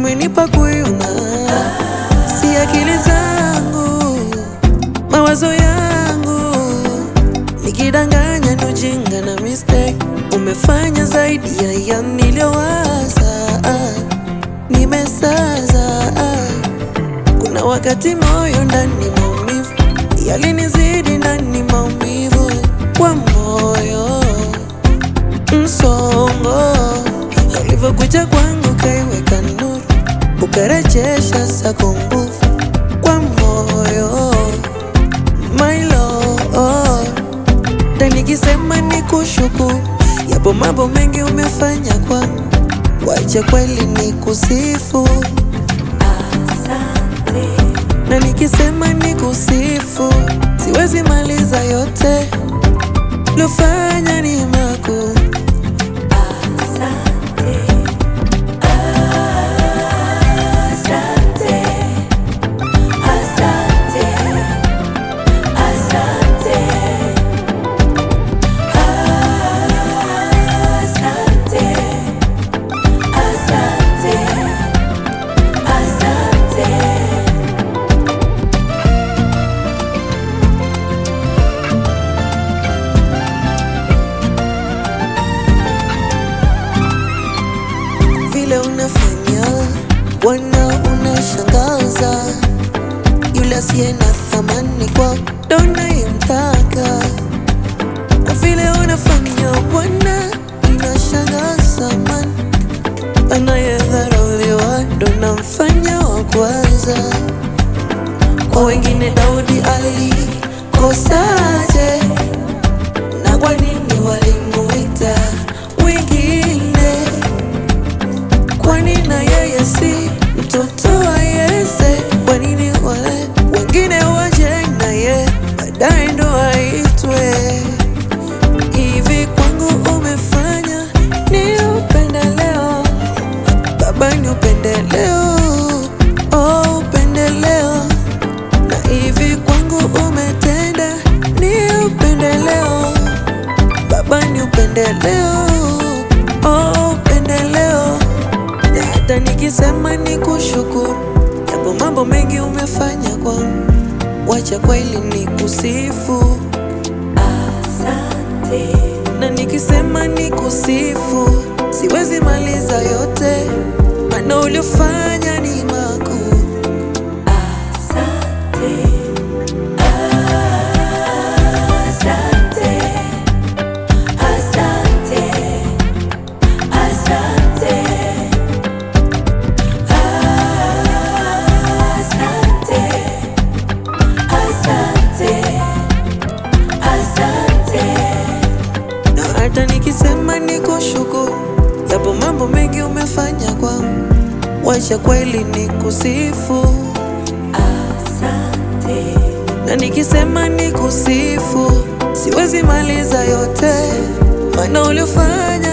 umenipa kuiona, si akili zangu, mawazo yangu, nikidanganya ni ujinga na mistake. Umefanya zaidi ya niliowaza, nimesaza. Kuna wakati moyo ndani maumivu, yalinizidi ndani maumivu kwa moyo, msongo. Ulivyokuja kwangu kaiweka nuru, ukarejesha zako nguvu kwa moyo, my lord. Na nikisema nikushukuru, yapo mambo mengi umefanya kwangu, wacha kweli nikusifu. Na nikisema nikusifu, siwezi maliza yote lofanya ni makuu. Vile unafanya Bwana unashangaza, yule asiye na thamani kwa ndo unayemtaka. Kwa vile unafanya Bwana unashangaza, man, anayedharauliwa ndo namfanya wa kwanza. Kwa wengine Daudi alikosaje, na kwa nini walimuita wengine? Kwani na yeye si mtoto wa Yese? Kwa nini wale wengine waje na ye baadaye ndo aitwe? Hivi kwangu umefanya ni upendeleo, Baba, ni upendeleo, oh upendeleo. Na hivi kwangu umetenda ni upendeleo, Baba, ni upendeleo, oh upendeleo. Na hata nikisema nikushukuru, yapo mambo mengi umefanya kwangu, wacha kweli nikusifu. Na nikisema nikusifu, siwezi maliza yote, maana uliofanya ni makuu. Hata nikisema nikushukuru, yapo mambo mengi umefanya kwangu, wacha kweli nikusifu. Na nikisema nikusifu, siwezi maliza yote, maana uliofanya